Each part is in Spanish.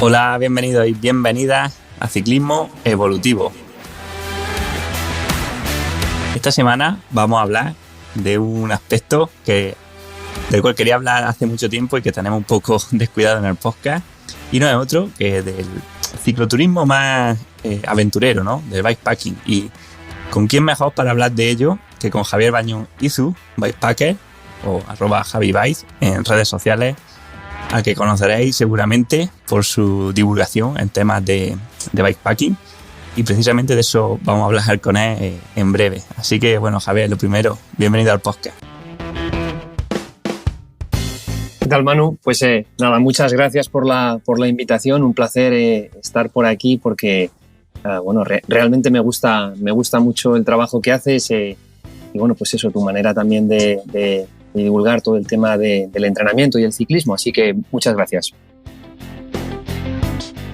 Hola, bienvenidos y bienvenidas a Ciclismo Evolutivo. Esta semana vamos a hablar de un aspecto del cual quería hablar hace mucho tiempo y que tenemos un poco descuidado en el podcast, y no es otro que del cicloturismo más aventurero, ¿no? Del bikepacking. Y con quién mejor para hablar de ello que con Javier Bañón Izu, bikepacker o @JaviBikes en redes sociales, al que conoceréis seguramente por su divulgación en temas de bikepacking, y precisamente de eso vamos a hablar con él en breve. Así que bueno, Javier, lo primero, bienvenido al podcast. ¿Qué tal, Manu? Pues nada, muchas gracias por la invitación, un placer estar por aquí porque realmente me gusta mucho el trabajo que haces y bueno, pues eso, tu manera también de divulgar todo el tema del entrenamiento y el ciclismo, así que muchas gracias.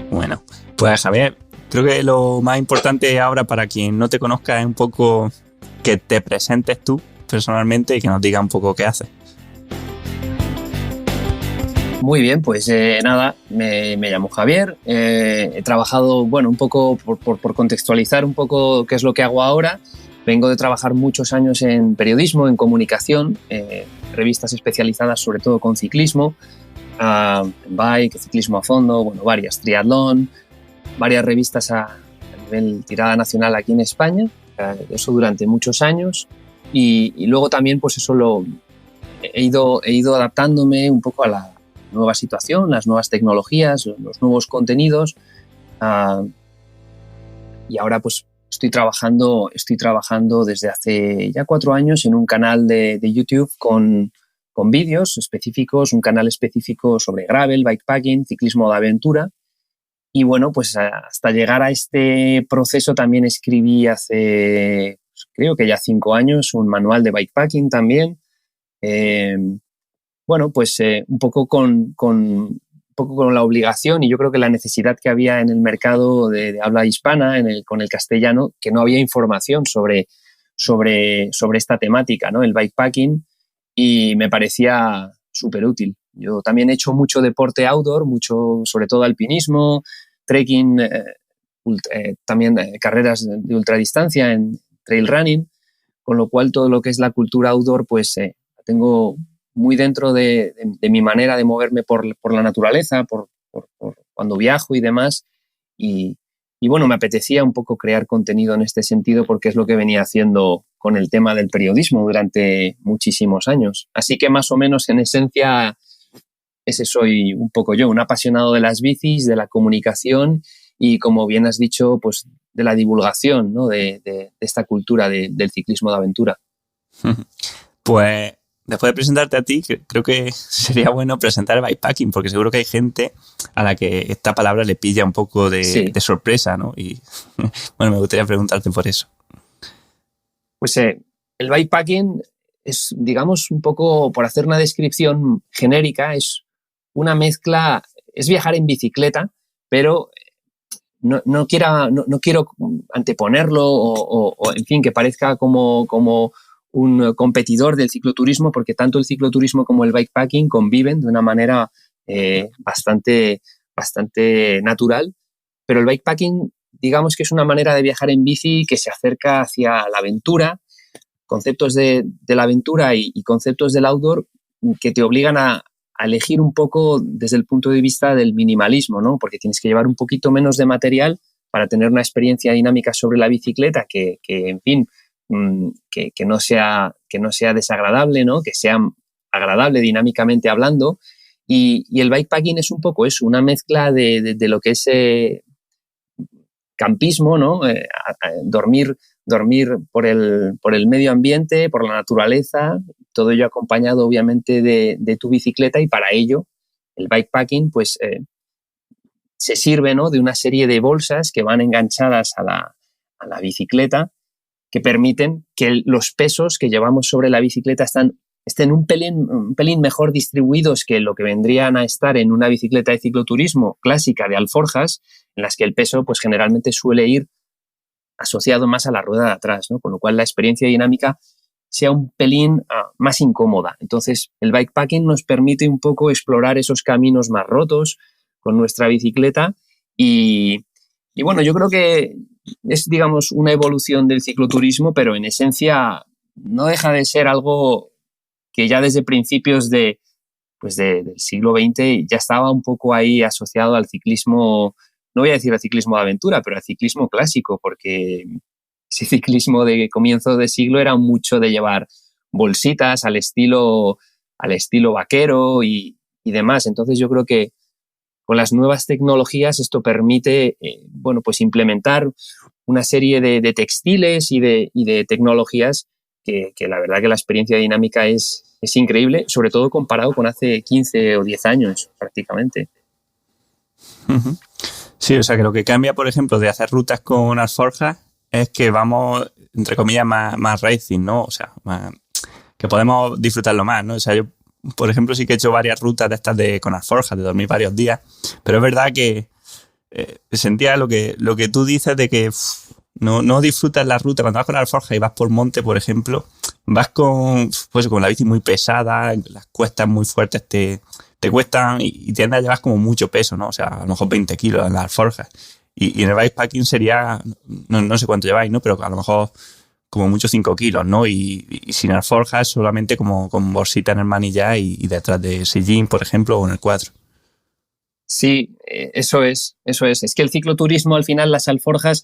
Bueno, pues Javier, creo que lo más importante ahora para quien no te conozca es un poco que te presentes tú personalmente y que nos diga un poco qué haces. Muy bien, pues nada, me llamo Javier, he trabajado, bueno, un poco por contextualizar un poco qué es lo que hago ahora. Vengo de trabajar muchos años en periodismo, en comunicación, revistas especializadas sobre todo con ciclismo, bike, ciclismo a fondo, bueno, varias, triatlón, varias revistas a nivel tirada nacional aquí en España, eso durante muchos años, y luego también pues eso he ido adaptándome un poco a la nueva situación, las nuevas tecnologías, los nuevos contenidos, y ahora pues estoy trabajando desde hace ya 4 años en un canal de YouTube con vídeos específicos, un canal específico sobre gravel, bikepacking, ciclismo de aventura. Y bueno, pues hasta llegar a este proceso también escribí hace, creo que ya 5 años, un manual de bikepacking también. Bueno, pues un poco con la obligación y yo creo que la necesidad que había en el mercado de habla hispana, con el castellano, que no había información sobre esta temática, ¿no? El bikepacking, y me parecía súper útil. Yo también he hecho mucho deporte outdoor, mucho, sobre todo alpinismo, trekking, también carreras de ultradistancia en trail running, con lo cual todo lo que es la cultura outdoor pues la tengo muy dentro de mi manera de moverme por la naturaleza, por cuando viajo y demás. Y bueno, me apetecía un poco crear contenido en este sentido porque es lo que venía haciendo con el tema del periodismo durante muchísimos años. Así que más o menos en esencia ese soy un poco yo, un apasionado de las bicis, de la comunicación y, como bien has dicho, pues de la divulgación, ¿no? de esta cultura del ciclismo de aventura. Pues después de presentarte a ti, creo que sería bueno presentar el bikepacking, porque seguro que hay gente a la que esta palabra le pilla un poco de sorpresa, ¿no? Y bueno, me gustaría preguntarte por eso. Pues el bikepacking es, digamos, un poco, por hacer una descripción genérica, es una mezcla, es viajar en bicicleta, pero no quiero anteponerlo o en fin, que parezca como un competidor del cicloturismo, porque tanto el cicloturismo como el bikepacking conviven de una manera bastante natural, pero el bikepacking, digamos que es una manera de viajar en bici que se acerca hacia la aventura, conceptos de la aventura y conceptos del outdoor que te obligan a elegir un poco desde el punto de vista del minimalismo, ¿no? Porque tienes que llevar un poquito menos de material para tener una experiencia dinámica sobre la bicicleta que en fin, que no sea desagradable, ¿no? Que sea agradable dinámicamente hablando. Y el bikepacking es un poco eso, una mezcla de lo que es campismo, ¿no? Dormir por el medio ambiente, por la naturaleza, todo ello acompañado obviamente de tu bicicleta, y para ello el bikepacking pues se sirve, ¿no? De una serie de bolsas que van enganchadas a la bicicleta, que permiten que los pesos que llevamos sobre la bicicleta estén un pelín mejor distribuidos que lo que vendrían a estar en una bicicleta de cicloturismo clásica de alforjas, en las que el peso pues generalmente suele ir asociado más a la rueda de atrás, ¿no? Con lo cual la experiencia dinámica sea un pelín más incómoda. Entonces el bikepacking nos permite un poco explorar esos caminos más rotos, nuestra bicicleta y bueno, yo creo que es, digamos, una evolución del cicloturismo, pero en esencia no deja de ser algo que ya desde principios del siglo XX ya estaba un poco ahí asociado al ciclismo, no voy a decir al ciclismo de aventura, pero al ciclismo clásico, porque ese ciclismo de comienzo de siglo era mucho de llevar bolsitas al estilo vaquero y demás. Entonces yo creo que con las nuevas tecnologías esto permite pues implementar una serie de textiles y de tecnologías que la verdad que la experiencia dinámica es increíble, sobre todo comparado con hace 15 o 10 años prácticamente. Uh-huh. Sí, o sea que lo que cambia, por ejemplo, de hacer rutas con alforjas es que vamos, entre comillas, más racing, ¿no? O sea, que podemos disfrutarlo más, ¿no? O sea, yo, por ejemplo, sí que he hecho varias rutas de estas con alforjas, de dormir varios días, pero es verdad que sentía lo que tú dices de que no disfrutas la ruta. Cuando vas con alforja y vas por monte, por ejemplo, vas con la bici muy pesada, las cuestas muy fuertes te cuestan y tiendes a llevar como mucho peso, ¿no? O sea, a lo mejor 20 kilos en las alforjas. Y en el bikepacking sería, no sé cuánto lleváis, ¿no? Pero a lo mejor como mucho 5 kilos, ¿no? Y sin alforjas, solamente como con bolsita en el manillar y detrás de sillín, por ejemplo, o en el cuadro. Sí, eso es. Es que el cicloturismo, al final, las alforjas...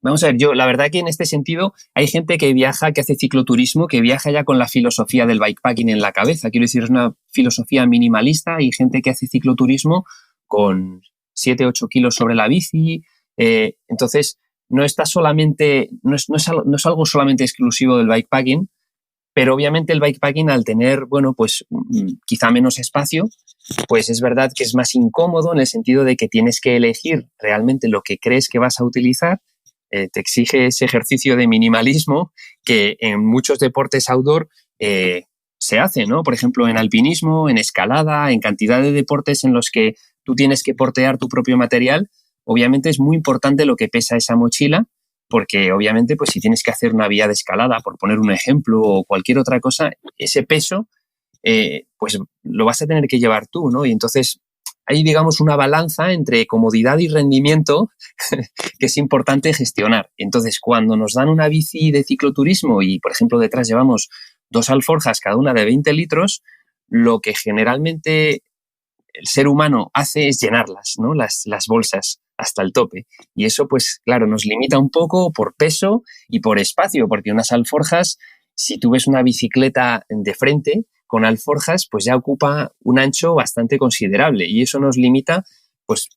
Vamos a ver, yo la verdad que en este sentido hay gente que hace cicloturismo, que viaja ya con la filosofía del bikepacking en la cabeza. Quiero decir, es una filosofía minimalista y gente que hace cicloturismo con 7-8 kilos sobre la bici. Entonces, no es algo solamente exclusivo del bikepacking, pero obviamente el bikepacking, al tener, pues quizá menos espacio, pues es verdad que es más incómodo en el sentido de que tienes que elegir realmente lo que crees que vas a utilizar. Te exige ese ejercicio de minimalismo que en muchos deportes outdoor se hace, ¿no? Por ejemplo, en alpinismo, en escalada, en cantidad de deportes en los que tú tienes que portear tu propio material. Obviamente es muy importante lo que pesa esa mochila, porque obviamente pues si tienes que hacer una vía de escalada, por poner un ejemplo, o cualquier otra cosa, ese peso pues lo vas a tener que llevar tú, ¿no? Y entonces hay, digamos, una balanza entre comodidad y rendimiento que es importante gestionar. Entonces, cuando nos dan una bici de cicloturismo y, por ejemplo, detrás llevamos 2 alforjas, cada una de 20 litros, lo que generalmente el ser humano hace es llenarlas, ¿no? Las bolsas hasta el tope. Y eso, pues, claro, nos limita un poco por peso y por espacio, porque unas alforjas, si tú ves una bicicleta de frente con alforjas, pues ya ocupa un ancho bastante considerable y eso nos limita, pues,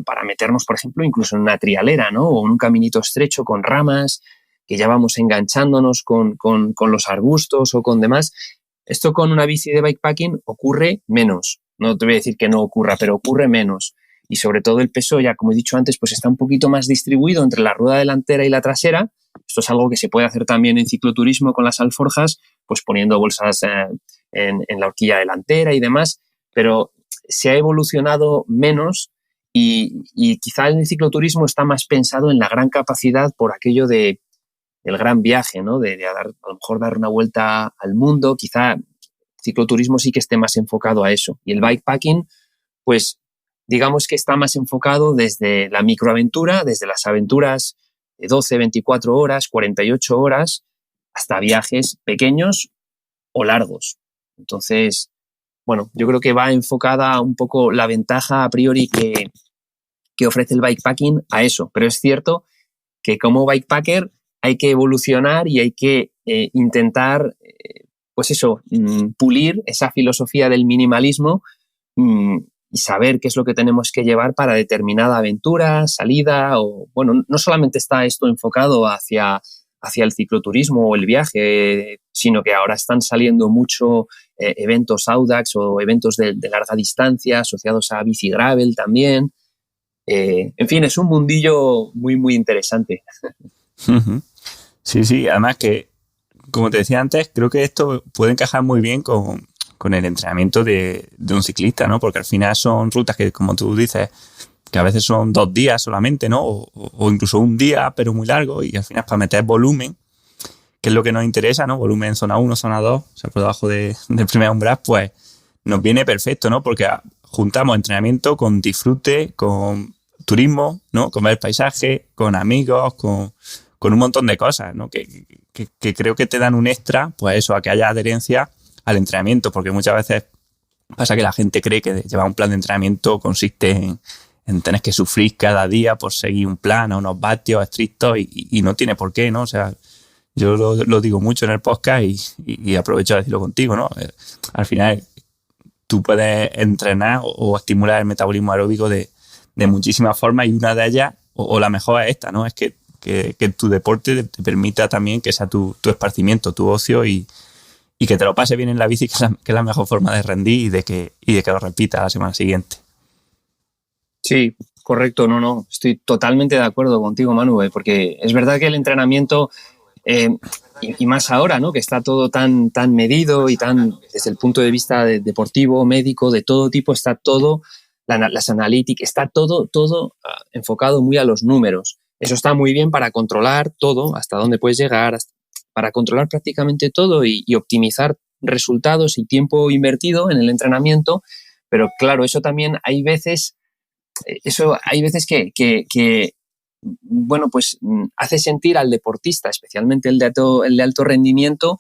para meternos, por ejemplo, incluso en una trialera, ¿no? O en un caminito estrecho con ramas, que ya vamos enganchándonos con los arbustos o con demás. Esto con una bici de bikepacking ocurre menos. No te voy a decir que no ocurra, pero ocurre menos. Y sobre todo el peso, ya como he dicho antes, pues está un poquito más distribuido entre la rueda delantera y la trasera. Esto es algo que se puede hacer también en cicloturismo con las alforjas, pues poniendo bolsas en la horquilla delantera y demás, pero se ha evolucionado menos y quizá el cicloturismo está más pensado en la gran capacidad por aquello del gran viaje, ¿no? A lo mejor dar una vuelta al mundo. Quizá el cicloturismo sí que esté más enfocado a eso. Y el bikepacking, pues digamos que está más enfocado desde la microaventura, desde las aventuras de 12, 24 horas, 48 horas, hasta viajes pequeños o largos. Entonces, bueno, yo creo que va enfocada un poco la ventaja a priori que ofrece el bikepacking a eso. Pero es cierto que como bikepacker hay que evolucionar y hay que intentar, pues eso, pulir esa filosofía del minimalismo y saber qué es lo que tenemos que llevar para determinada aventura, salida, o bueno, no solamente está esto enfocado hacia el cicloturismo o el viaje, sino que ahora están saliendo mucho eventos Audax o eventos de larga distancia asociados a bici gravel también. En fin, es un mundillo muy, muy interesante. Uh-huh. Sí, además que, como te decía antes, creo que esto puede encajar muy bien con el entrenamiento de un ciclista, ¿no? Porque al final son rutas que, como tú dices, que a veces son 2 días solamente, ¿no? O incluso un día, pero muy largo, y al final para meter volumen, que es lo que nos interesa, ¿no? Volumen en zona 1, zona 2, o sea, por debajo del primer umbral, pues nos viene perfecto, ¿no? Porque juntamos entrenamiento con disfrute, con turismo, ¿no? Con ver el paisaje, con amigos, con un montón de cosas, ¿no? Que creo que te dan un extra, pues eso, a que haya adherencia al entrenamiento, porque muchas veces pasa que la gente cree que llevar un plan de entrenamiento consiste en tener que sufrir cada día por seguir un plan a unos vatios estrictos y no tiene por qué, ¿no? O sea, yo lo digo mucho en el podcast y aprovecho de decirlo contigo, ¿no? Al final tú puedes entrenar o estimular el metabolismo aeróbico de muchísimas formas y una de ellas, o la mejor es esta, ¿no? Es que tu deporte te permita también que sea tu esparcimiento, tu ocio y que te lo pase bien en la bici, que es la mejor forma de rendir y de que lo repitas la semana siguiente. Sí, correcto, no, estoy totalmente de acuerdo contigo, Manu, porque es verdad que el entrenamiento, y más ahora, ¿no? Que está todo tan medido y tan, desde el punto de vista deportivo, médico, de todo tipo, está todo, las analíticas, está todo enfocado muy a los números. Eso está muy bien para controlar todo, hasta dónde puedes llegar, para controlar prácticamente todo y optimizar resultados y tiempo invertido en el entrenamiento, pero claro, eso también hay veces que bueno, pues hace sentir al deportista, especialmente el de alto rendimiento,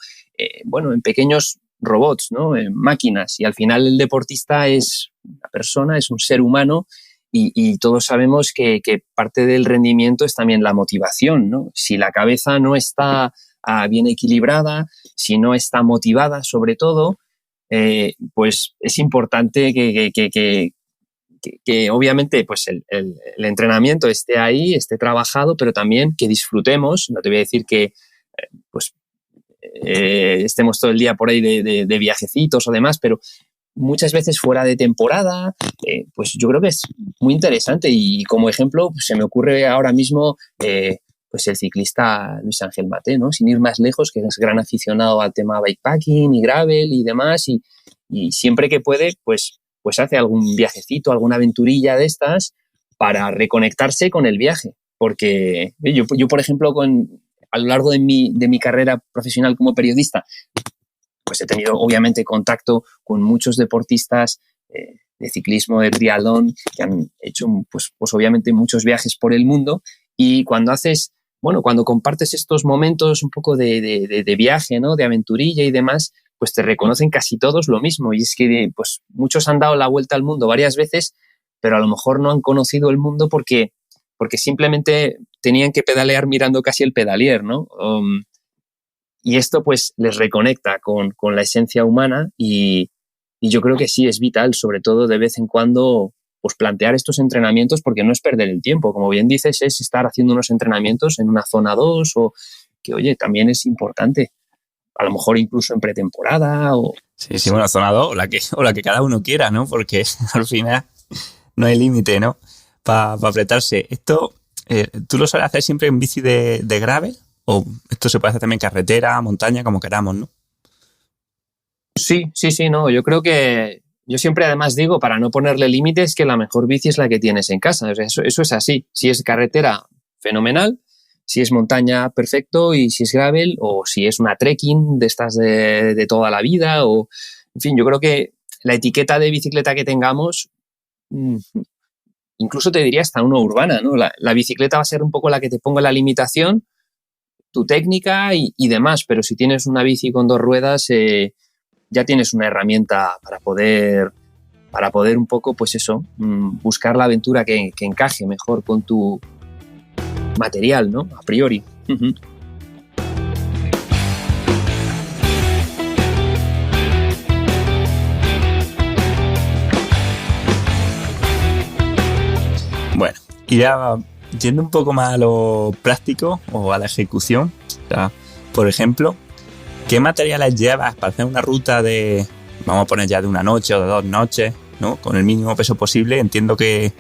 bueno, en pequeños robots, ¿no? En máquinas. Y al final el deportista es una persona, es un ser humano y todos sabemos que parte del rendimiento es también la motivación, ¿no? Si la cabeza no está bien equilibrada, si no está motivada sobre todo, pues es importante que obviamente pues el entrenamiento esté ahí, esté trabajado, pero también que disfrutemos. No te voy a decir que estemos todo el día por ahí de viajecitos o demás, pero muchas veces fuera de temporada, pues yo creo que es muy interesante y como ejemplo pues se me ocurre ahora mismo pues el ciclista Luis Ángel Maté, ¿no? Sin ir más lejos, que es gran aficionado al tema bikepacking y gravel y demás y siempre que puede pues hace algún viajecito, alguna aventurilla de estas para reconectarse con el viaje. Porque yo por ejemplo, a lo largo de mi carrera profesional como periodista, pues he tenido obviamente contacto con muchos deportistas de ciclismo, de triatlón, que han hecho pues obviamente muchos viajes por el mundo y cuando compartes estos momentos un poco de viaje, ¿no? De aventurilla y demás, pues te reconocen casi todos lo mismo. Y es que pues muchos han dado la vuelta al mundo varias veces, pero a lo mejor no han conocido el mundo porque simplemente tenían que pedalear mirando casi el pedalier, ¿no? Y esto pues les reconecta con la esencia humana y yo creo que sí es vital, sobre todo de vez en cuando, pues plantear estos entrenamientos porque no es perder el tiempo. Como bien dices, es estar haciendo unos entrenamientos en una zona 2 o que, oye, también es importante. A lo mejor incluso en pretemporada o... Sí, bueno, zona 2 o la que cada uno quiera, ¿no? Porque al final no hay límite, ¿no? Para apretarse. Esto, ¿tú lo sueles hacer siempre en bici de gravel? ¿O esto se puede hacer también en carretera, montaña, como queramos, ¿no? Sí, no. Yo creo que... Yo siempre además digo, para no ponerle límites, que la mejor bici es la que tienes en casa. O sea, eso es así. Si es carretera, fenomenal. Si es montaña, perfecto. Y si es gravel o si es una trekking de estas de toda la vida. O, en fin, yo creo que la etiqueta de bicicleta que tengamos, incluso te diría hasta una urbana, ¿no? La bicicleta va a ser un poco la que te ponga la limitación, tu técnica y demás. Pero si tienes una bici con 2 ruedas... ya tienes una herramienta para poder un poco, pues eso, buscar la aventura que encaje mejor con tu material, ¿no? A priori. Uh-huh. Bueno, y ya yendo un poco más a lo práctico o a la ejecución, o sea, por ejemplo, ¿qué materiales llevas para hacer una ruta vamos a poner ya de una noche o de 2 noches, ¿no? Con el mínimo peso posible? Entiendo que,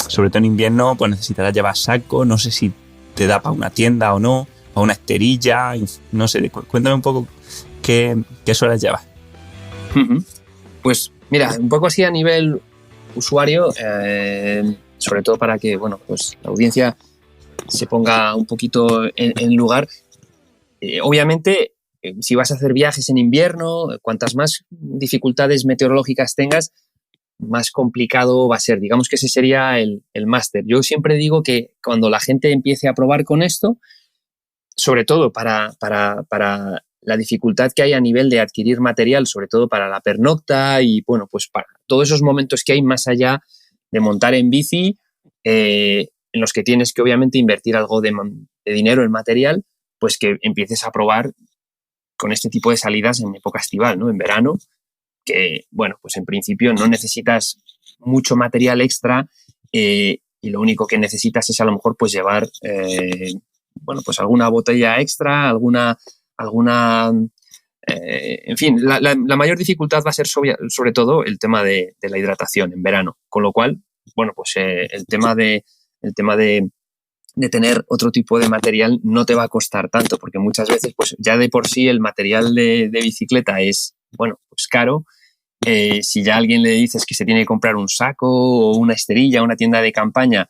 sobre todo en invierno, pues necesitarás llevar saco, no sé si te da para una tienda o no, para una esterilla, no sé, cuéntame un poco qué sueles llevar. Uh-huh. Pues mira, un poco así a nivel usuario, sobre todo para que, bueno, pues la audiencia se ponga un poquito en lugar. Obviamente, si vas a hacer viajes en invierno, cuantas más dificultades meteorológicas tengas, más complicado va a ser. Digamos que ese sería el máster. Yo siempre digo que cuando la gente empiece a probar con esto, sobre todo para la dificultad que hay a nivel de adquirir material, sobre todo para la pernocta y, bueno, pues para todos esos momentos que hay más allá de montar en bici, en los que tienes que obviamente invertir algo de dinero en material, pues que empieces a probar con este tipo de salidas en época estival, ¿no? En verano, que, bueno, pues en principio no necesitas mucho material extra y lo único que necesitas es a lo mejor pues llevar, bueno, pues alguna botella extra, en fin, la mayor dificultad va a ser sobre todo el tema de la hidratación en verano, con lo cual, bueno, pues el tema de tener otro tipo de material no te va a costar tanto, porque muchas veces pues ya de por sí el material de bicicleta es, bueno, pues caro. Si ya a alguien le dices que se tiene que comprar un saco o una esterilla, una tienda de campaña,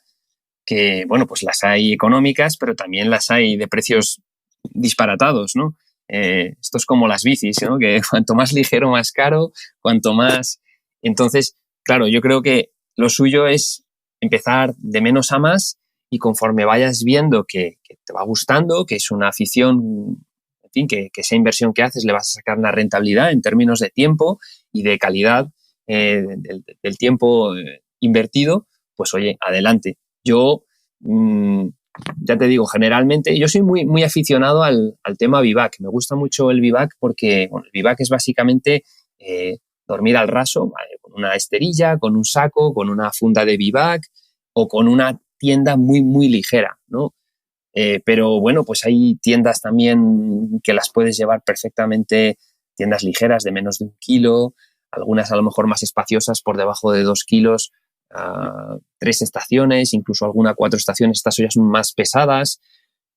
que, bueno, pues las hay económicas, pero también las hay de precios disparatados, ¿no? Esto es como las bicis, ¿no? Que cuanto más ligero, más caro, cuanto más... Entonces, claro, yo creo que lo suyo es empezar de menos a más y conforme vayas viendo que te va gustando, que es una afición, en fin, que esa inversión que haces le vas a sacar una rentabilidad en términos de tiempo y de calidad del tiempo invertido, pues oye, adelante. Yo, ya te digo, generalmente, yo soy muy aficionado al tema bivac. Me gusta mucho el bivac porque, bueno, el bivac es básicamente dormir al raso, ¿vale? Con una esterilla, con un saco, con una funda de bivac o con una tienda muy ligera, ¿no? Pero bueno, pues hay tiendas también que las puedes llevar perfectamente, tiendas ligeras de menos de 1 kilo, algunas a lo mejor más espaciosas por debajo de 2 kilos, 3 estaciones, incluso alguna 4 estaciones, estas ya son más pesadas.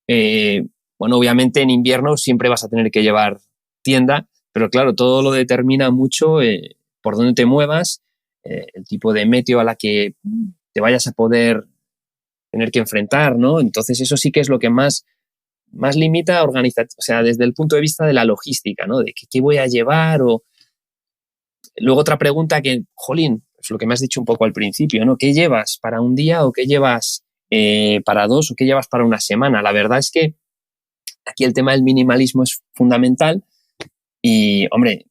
Bueno, obviamente en invierno siempre vas a tener que llevar tienda, pero claro, todo lo determina mucho por dónde te muevas, el tipo de meteo a la que te vayas a poder tener que enfrentar, ¿no? Entonces eso sí que es lo que más limita organizar, o sea, desde el punto de vista de la logística, ¿no? De qué voy a llevar o... Luego otra pregunta que, jolín, es lo que me has dicho un poco al principio, ¿no? ¿Qué llevas para un día o qué llevas para 2 o qué llevas para una semana? La verdad es que aquí el tema del minimalismo es fundamental y, hombre,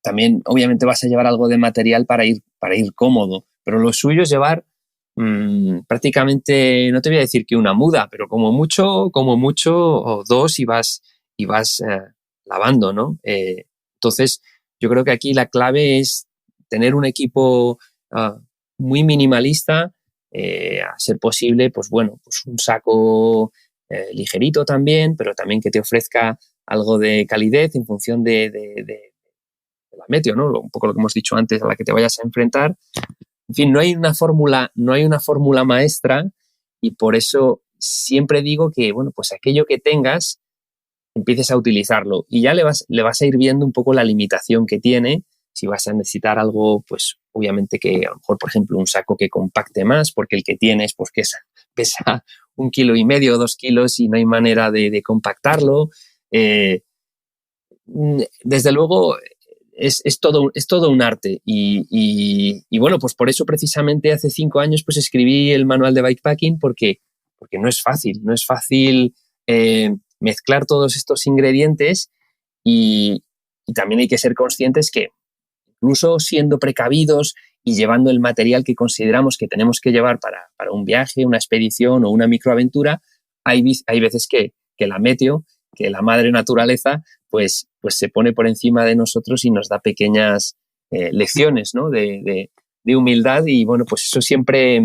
también obviamente vas a llevar algo de material para ir cómodo, pero lo suyo es llevar prácticamente, no te voy a decir que una muda, pero como mucho o 2 y vas lavando, ¿no? Entonces, yo creo que aquí la clave es tener un equipo muy minimalista, a ser posible, pues bueno, pues un saco ligerito también, pero también que te ofrezca algo de calidez en función de la meteo, ¿no? Un poco lo que hemos dicho antes, a la que te vayas a enfrentar. En fin, no hay una fórmula maestra y por eso siempre digo que, bueno, pues aquello que tengas, empieces a utilizarlo y ya le vas a ir viendo un poco la limitación que tiene. Si vas a necesitar algo, pues obviamente que a lo mejor, por ejemplo, un saco que compacte más, porque el que tienes, pues que pesa 1,5 kilos o 2 kilos y no hay manera de compactarlo. Desde luego, es todo un arte y bueno, pues por eso precisamente hace 5 años pues escribí el manual de bikepacking porque no es fácil mezclar todos estos ingredientes y también hay que ser conscientes que incluso siendo precavidos y llevando el material que consideramos que tenemos que llevar para un viaje, una expedición o una microaventura, hay veces que la meteo, que la madre naturaleza, pues se pone por encima de nosotros y nos da pequeñas lecciones, ¿no? de humildad y bueno, pues eso siempre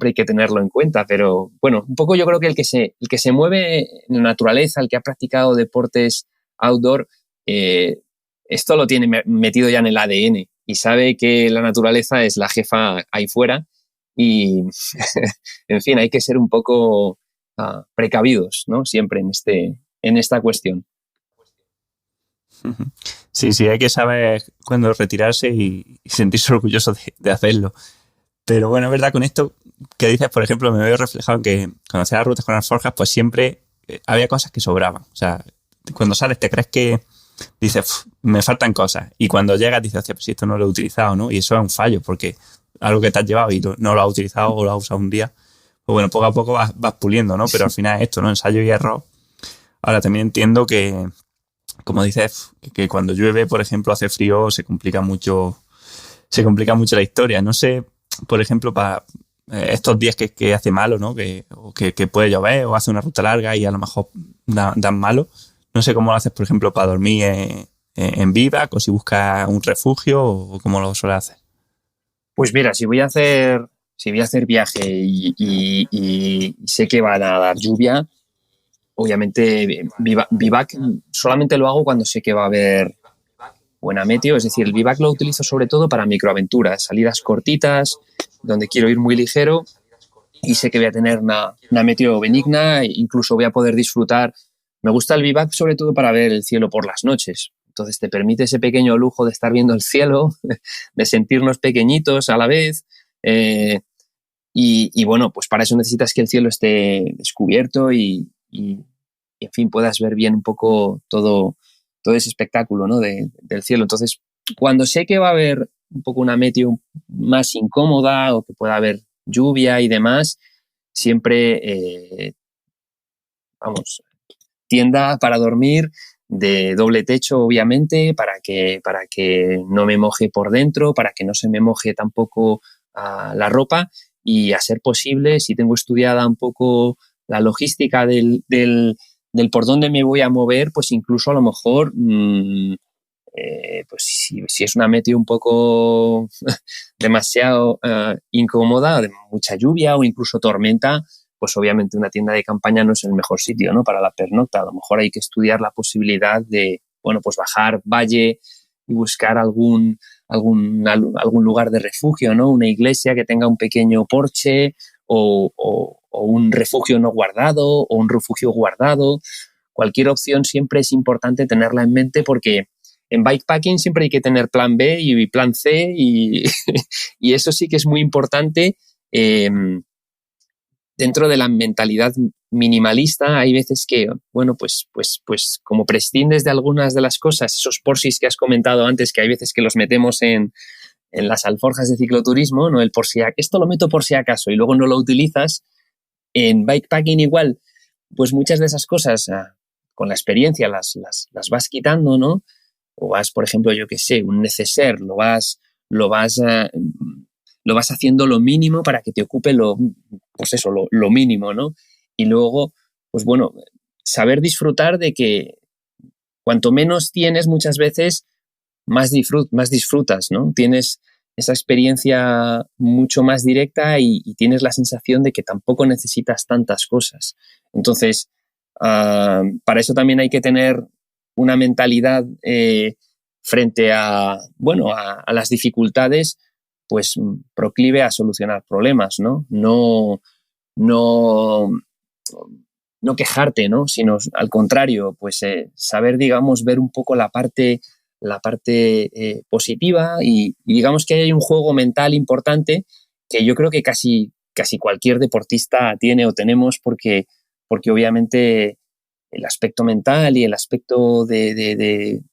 hay que tenerlo en cuenta, pero bueno, un poco yo creo que el que se mueve en la naturaleza, el que ha practicado deportes outdoor, esto lo tiene metido ya en el ADN y sabe que la naturaleza es la jefa ahí fuera y en fin, hay que ser un poco precavidos, ¿no? Siempre en esta cuestión. Sí, hay que saber cuándo retirarse y sentirse orgulloso de hacerlo. Pero bueno, es verdad, con esto que dices, por ejemplo, me veo reflejado en que cuando hacía las rutas con alforjas, pues siempre había cosas que sobraban. O sea, cuando sales te crees que dices, me faltan cosas. Y cuando llegas dices, hostia, pues si esto no lo he utilizado, ¿no? Y eso es un fallo, porque algo que te has llevado y no lo has utilizado o lo has usado un día, pues bueno, poco a poco vas puliendo, ¿no? Pero al final es esto, ¿no? Ensayo y error. Ahora también entiendo que, como dices, que cuando llueve, por ejemplo, hace frío, se complica mucho la historia. No sé, por ejemplo, para estos días que hace malo, ¿no? Que puede llover o hace una ruta larga y a lo mejor dan malo. No sé cómo lo haces, por ejemplo, para dormir en bivac o si buscas un refugio o cómo lo sueles hacer. Pues mira, si voy a hacer viaje y sé que van a dar lluvia, obviamente bivac solamente lo hago cuando sé que va a haber buena meteo. Es decir, el bivac lo utilizo sobre todo para microaventuras, salidas cortitas, donde quiero ir muy ligero y sé que voy a tener una meteo benigna, e incluso voy a poder disfrutar. Me gusta el bivac sobre todo para ver el cielo por las noches. Entonces te permite ese pequeño lujo de estar viendo el cielo, de sentirnos pequeñitos a la vez. Y bueno, pues para eso necesitas que el cielo esté descubierto y en fin, puedas ver bien un poco todo ese espectáculo, ¿no? del cielo. Entonces, cuando sé que va a haber un poco una meteo más incómoda o que pueda haber lluvia y demás, siempre, tienda para dormir de doble techo, obviamente, para que no me moje por dentro, para que no se me moje tampoco la ropa y, a ser posible, si tengo estudiada un poco la logística del por dónde me voy a mover, pues incluso a lo mejor, pues si es una meteo un poco demasiado incómoda, de mucha lluvia o incluso tormenta, pues obviamente una tienda de campaña no es el mejor sitio, ¿no? Para la pernocta. A lo mejor hay que estudiar la posibilidad de, bueno, pues bajar valle y buscar algún lugar de refugio, ¿no? Una iglesia que tenga un pequeño porche o un refugio no guardado o un refugio guardado. Cualquier opción siempre es importante tenerla en mente, porque en bikepacking siempre hay que tener plan B y plan C y eso sí que es muy importante. Dentro de la mentalidad minimalista hay veces que, bueno, pues como prescindes de algunas de las cosas, esos porsis que has comentado antes, que hay veces que los metemos en las alforjas de cicloturismo, ¿no? Esto lo meto por si acaso y luego no lo utilizas. En bikepacking igual, pues muchas de esas cosas con la experiencia las vas quitando, ¿no? O vas, por ejemplo, yo qué sé, un neceser, lo vas haciendo lo mínimo para que te ocupe lo mínimo, ¿no? Y luego, pues bueno, saber disfrutar de que cuanto menos tienes muchas veces, más disfrutas, ¿no? Tienes esa experiencia mucho más directa y tienes la sensación de que tampoco necesitas tantas cosas. Entonces, para eso también hay que tener una mentalidad frente a las dificultades, pues proclive a solucionar problemas, ¿no? No quejarte, ¿no? Sino al contrario, pues saber, digamos, ver un poco la parte positiva y digamos que hay un juego mental importante que yo creo que casi cualquier deportista tiene o tenemos, porque obviamente el aspecto mental y el aspecto de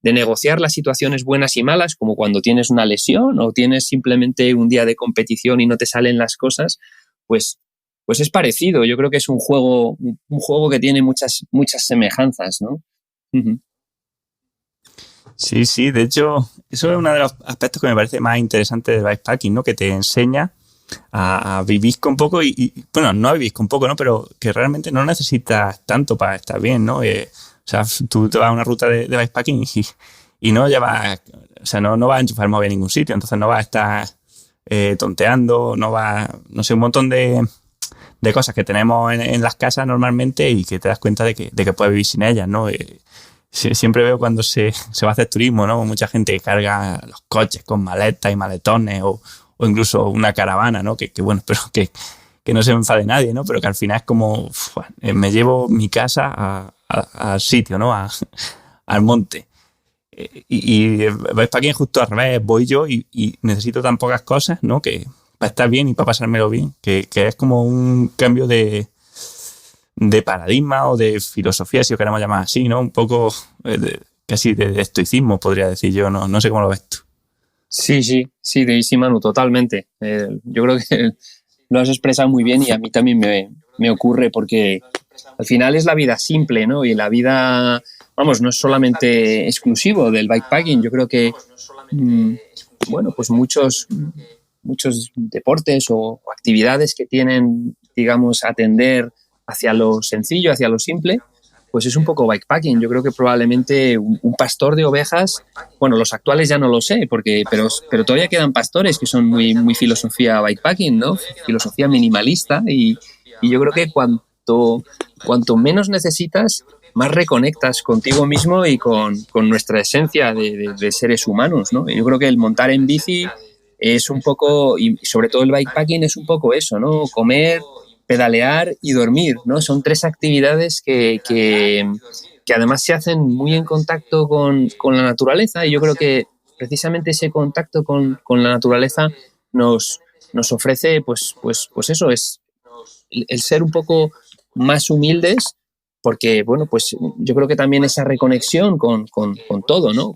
negociar las situaciones buenas y malas, como cuando tienes una lesión o tienes simplemente un día de competición y no te salen las cosas, pues es parecido. Yo creo que es un juego que tiene muchas semejanzas, ¿no? Uh-huh. Sí, de hecho, eso es uno de los aspectos que me parece más interesante del bikepacking, ¿no? Que te enseña a vivir con poco y bueno, no a vivir con poco, ¿no? Pero que realmente no necesitas tanto para estar bien, ¿no? O sea, tú te vas a una ruta de bikepacking y no llevas, o sea, no vas a enchufar el móvil a ningún sitio, entonces no vas a estar tonteando, no sé, un montón de cosas que tenemos en las casas normalmente y que te das cuenta de que puedes vivir sin ellas, ¿no? Siempre veo cuando se va a hacer turismo, ¿no? Mucha gente que carga los coches con maletas y maletones o incluso una caravana, ¿no? Que bueno, pero que no se enfade nadie, ¿no? Pero que al final es como, me llevo mi casa al sitio, ¿no? Al monte. Y bikepacking justo al revés, voy yo y necesito tan pocas cosas, ¿no? Que para estar bien y para pasármelo bien, que es como un cambio de de paradigma o de filosofía, si lo queremos llamar así, ¿no? Un poco casi de estoicismo, podría decir yo, no sé cómo lo ves tú. Sí, de Easy Manu, totalmente. Yo creo que lo has expresado muy bien y a mí también me ocurre porque al final es la vida simple, ¿no? Y la vida, vamos, no es solamente exclusivo del bikepacking. Yo creo que, bueno, pues muchos deportes o actividades que tienen, digamos, atender hacia lo sencillo, hacia lo simple, pues es un poco bikepacking. Yo creo que probablemente un pastor de ovejas, bueno, los actuales ya no lo sé, pero todavía quedan pastores que son muy filosofía bikepacking, ¿no? Filosofía minimalista y yo creo que cuanto menos necesitas, más reconectas contigo mismo y con nuestra esencia de seres humanos, ¿no? Yo creo que el montar en bici es un poco, y sobre todo el bikepacking es un poco eso, ¿no? Comer, pedalear y dormir, ¿no? Son tres actividades que además se hacen muy en contacto con la naturaleza y yo creo que precisamente ese contacto con la naturaleza nos ofrece, pues eso, es el ser un poco más humildes porque, bueno, pues yo creo que también esa reconexión con todo, ¿no?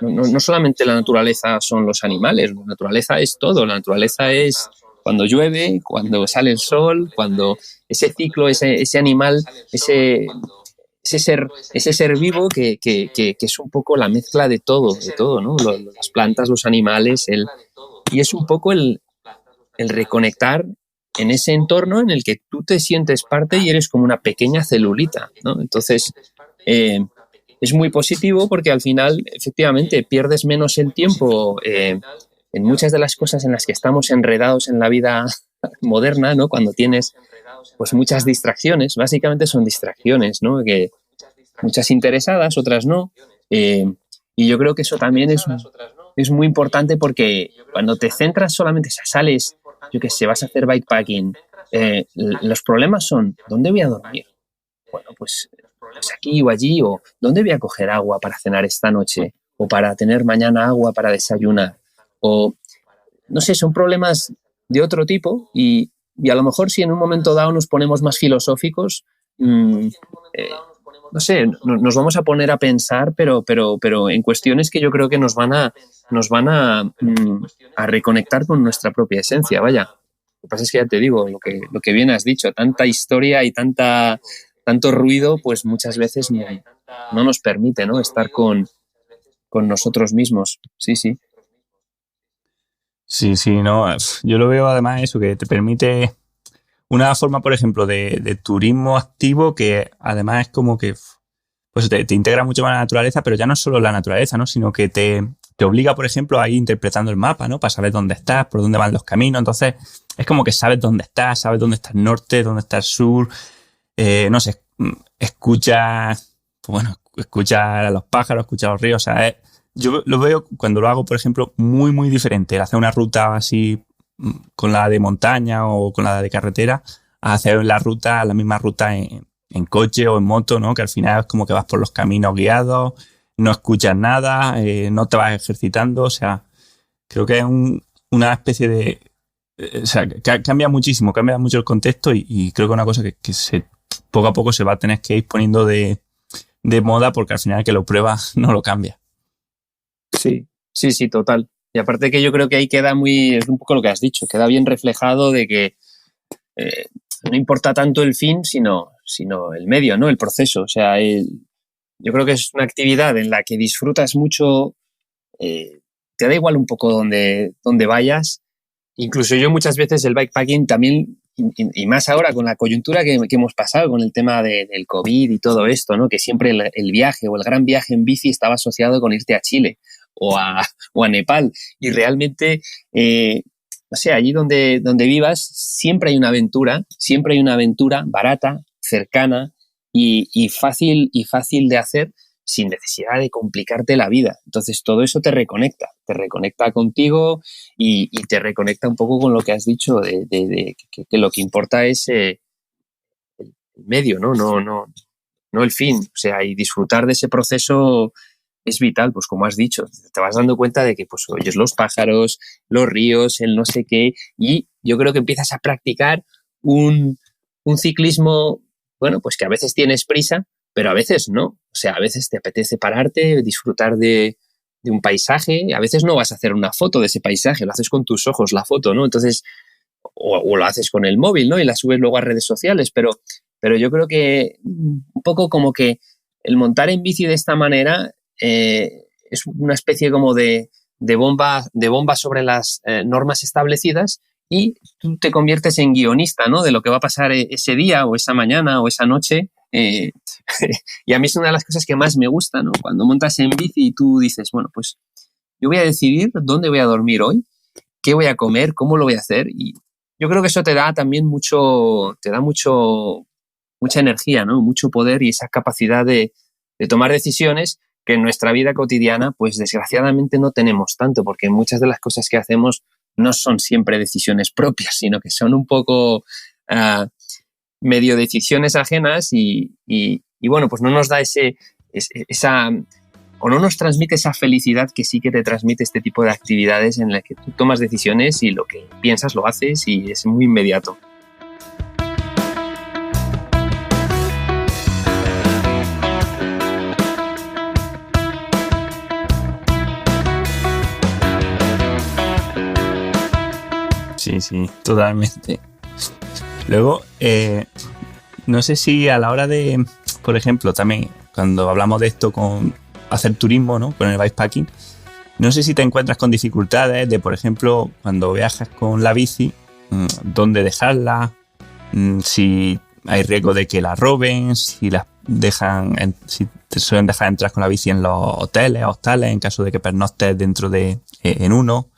No solamente la naturaleza son los animales, la naturaleza es todo, la naturaleza es cuando llueve, cuando sale el sol, cuando ese ciclo, ese animal, ese ser vivo que es un poco la mezcla de todo, ¿no? Las plantas, los animales, y es un poco el reconectar en ese entorno en el que tú te sientes parte y eres como una pequeña celulita, ¿no? Entonces, es muy positivo porque al final, efectivamente, pierdes menos el tiempo en muchas de las cosas en las que estamos enredados en la vida moderna, ¿no? Cuando tienes pues muchas distracciones, básicamente son distracciones, ¿no? Que muchas interesadas, otras no. Y yo creo que eso también es muy importante porque cuando te centras solamente, o sea, sales, yo qué sé, vas a hacer bikepacking, los problemas son, ¿dónde voy a dormir? Bueno, pues aquí o allí, o ¿dónde voy a coger agua para cenar esta noche? O para tener mañana agua para desayunar. O, no sé, son problemas de otro tipo y a lo mejor si en un momento dado nos ponemos más filosóficos, eh, no sé, nos vamos a poner a pensar, pero en cuestiones que yo creo que nos van a reconectar con nuestra propia esencia, vaya. Lo que pasa es que ya te digo, lo que bien has dicho, tanta historia y tanto ruido, pues muchas veces no nos permite, ¿no? Estar con nosotros mismos. Sí. Sí, no. Yo lo veo además eso, que te permite una forma, por ejemplo, de turismo activo que además es como que pues te integra mucho más la naturaleza, pero ya no solo la naturaleza, ¿no? Sino que te obliga, por ejemplo, a ir interpretando el mapa, ¿no? Para saber dónde estás, por dónde van los caminos. Entonces, es como que sabes dónde estás, sabes dónde está el norte, dónde está el sur. No sé, escuchas, pues bueno, escuchas a los pájaros, escuchas a los ríos. O sea, yo lo veo cuando lo hago, por ejemplo, muy diferente. El hacer una ruta así con la de montaña o con la de carretera, a hacer la misma ruta en coche o en moto, ¿no? Que al final es como que vas por los caminos guiados, no escuchas nada, no te vas ejercitando, o sea, creo que es una especie de... o sea, cambia mucho el contexto y creo que es una cosa que poco a poco se va a tener que ir poniendo de moda porque al final el que lo prueba no lo cambia. Sí, total. Y aparte que yo creo que ahí es un poco lo que has dicho, queda bien reflejado de que no importa tanto el fin, sino el medio, ¿no? El proceso. O sea, yo creo que es una actividad en la que disfrutas mucho, te da igual un poco donde vayas. Incluso yo muchas veces el bikepacking también, y más ahora con la coyuntura que hemos pasado con el tema del COVID y todo esto, ¿no? Que siempre el viaje o el gran viaje en bici estaba asociado con irte a Chile o a Nepal. Y realmente, o sea, allí donde vivas siempre hay una aventura barata, cercana y fácil de hacer sin necesidad de complicarte la vida. Entonces todo eso te reconecta contigo y te reconecta un poco con lo que has dicho de que lo que importa es el medio, ¿no? No el fin. O sea, y disfrutar de ese proceso es vital, pues como has dicho, te vas dando cuenta de que pues oyes los pájaros, los ríos, el no sé qué, y yo creo que empiezas a practicar un ciclismo bueno, pues que a veces tienes prisa, pero a veces no. O sea, a veces te apetece pararte, disfrutar de un paisaje. A veces no vas a hacer una foto de ese paisaje, lo haces con tus ojos, la foto, ¿no? Entonces, o lo haces con el móvil, ¿no? Y la subes luego a redes sociales, pero yo creo que un poco como que el montar en bici de esta manera es una especie como de bomba sobre las normas establecidas, y tú te conviertes en guionista, ¿no? De lo que va a pasar ese día o esa mañana o esa noche. Y a mí es una de las cosas que más me gusta, ¿no? Cuando montas en bici y tú dices, bueno, pues yo voy a decidir dónde voy a dormir hoy, qué voy a comer, cómo lo voy a hacer. Y yo creo que eso te da también mucha energía, ¿no? Mucho poder y esa capacidad de tomar decisiones que en nuestra vida cotidiana, pues desgraciadamente no tenemos tanto, porque muchas de las cosas que hacemos no son siempre decisiones propias, sino que son un poco medio decisiones ajenas y bueno, pues no nos da esa o no nos transmite esa felicidad que sí que te transmite este tipo de actividades en las que tú tomas decisiones y lo que piensas lo haces y es muy inmediato. Sí, totalmente. Luego, no sé si a la hora de, por ejemplo, también cuando hablamos de esto con hacer turismo, ¿no? Con el bikepacking, no sé si te encuentras con dificultades de, por ejemplo, cuando viajas con la bici, dónde dejarla, si hay riesgo de que la roben, si si te suelen dejar entrar con la bici en los hoteles, hostales, en caso de que pernoctes dentro de en uno.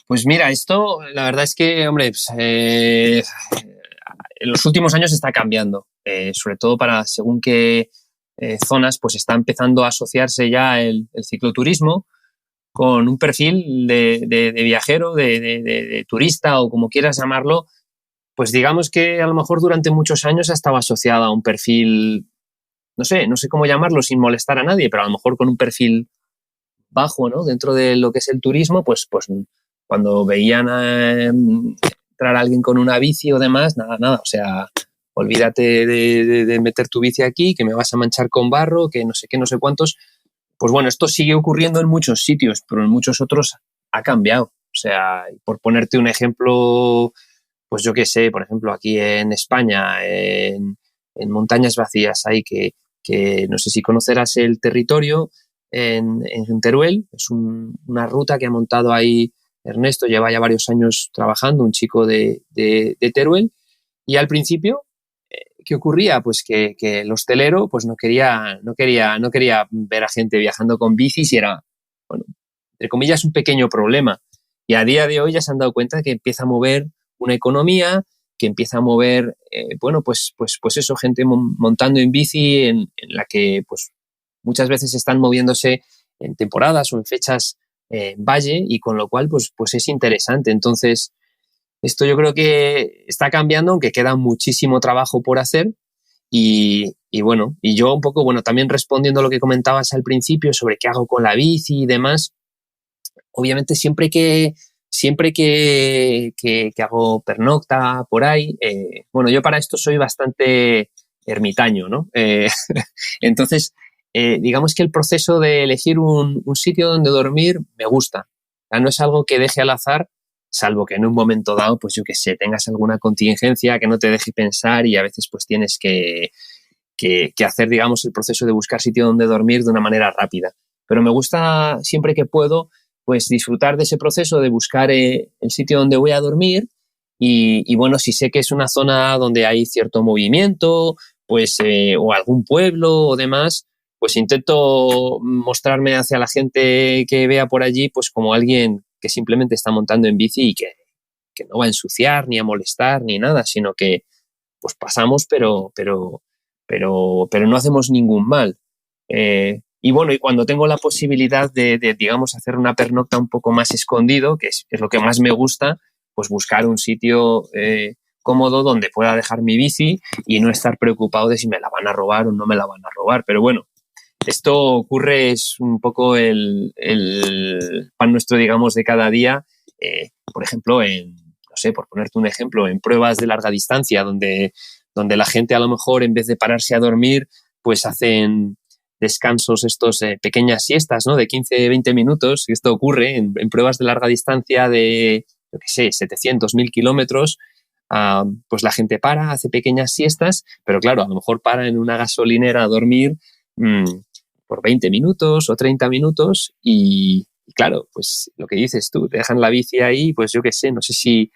Pues mira, esto la verdad es que, hombre, pues, en los últimos años está cambiando, sobre todo para según qué zonas, pues está empezando a asociarse ya el cicloturismo con un perfil de viajero, de turista o como quieras llamarlo. Pues digamos que a lo mejor durante muchos años ha estado asociado a un perfil, no sé cómo llamarlo sin molestar a nadie, pero a lo mejor con un perfil bajo, ¿no? Dentro de lo que es el turismo, pues cuando veían entrar a alguien con una bici o demás, nada, o sea, olvídate de meter tu bici aquí, que me vas a manchar con barro, que no sé qué, no sé cuántos. Pues bueno, esto sigue ocurriendo en muchos sitios, pero en muchos otros ha cambiado. O sea, por ponerte un ejemplo, pues yo qué sé, por ejemplo, aquí en España, en Montañas Vacías, hay que no sé si conocerás el territorio en Teruel. Es una ruta que ha montado ahí Ernesto, lleva ya varios años trabajando, un chico de Teruel, y al principio, ¿qué ocurría? Pues que el hostelero pues no quería ver a gente viajando con bicis y era, bueno, entre comillas, un pequeño problema. Y a día de hoy ya se han dado cuenta que empieza a mover una economía, que empieza a mover, bueno, pues eso, gente montando en bici en la que pues muchas veces están moviéndose en temporadas o en fechas en valle, y con lo cual pues es interesante. Entonces, esto yo creo que está cambiando, aunque queda muchísimo trabajo por hacer. Y bueno, y yo un poco, bueno, también respondiendo a lo que comentabas al principio sobre qué hago con la bici y demás, obviamente siempre que hago pernocta por ahí, bueno, yo para esto soy bastante ermitaño, ¿no? Entonces, digamos que el proceso de elegir un sitio donde dormir me gusta. O sea, no es algo que deje al azar, salvo que en un momento dado, pues yo qué sé, tengas alguna contingencia que no te deje pensar y a veces pues tienes que hacer, digamos, el proceso de buscar sitio donde dormir de una manera rápida. Pero me gusta siempre que puedo, pues disfrutar de ese proceso de buscar el sitio donde voy a dormir y bueno, si sé que es una zona donde hay cierto movimiento, pues o algún pueblo o demás, pues intento mostrarme hacia la gente que vea por allí pues como alguien que simplemente está montando en bici y que no va a ensuciar ni a molestar ni nada, sino que pues pasamos pero no hacemos ningún mal. Y bueno, y cuando tengo la posibilidad de, digamos, hacer una pernocta un poco más escondido, que es lo que más me gusta, pues buscar un sitio cómodo donde pueda dejar mi bici y no estar preocupado de si me la van a robar o no me la van a robar. Pero bueno, esto ocurre, es un poco el pan nuestro, digamos, de cada día. Por ejemplo, no sé, por ponerte un ejemplo, en pruebas de larga distancia, donde donde la gente a lo mejor en vez de pararse a dormir, pues hacen descansos estos, pequeñas siestas, ¿no? De 15, 20 minutos. Esto ocurre en pruebas de larga distancia de, yo qué sé, 700, 1000 kilómetros. Pues la gente para, hace pequeñas siestas, pero claro, a lo mejor para en una gasolinera a dormir por 20 minutos o 30 minutos y claro, pues lo que dices tú, te dejan la bici ahí, pues yo qué sé, no sé si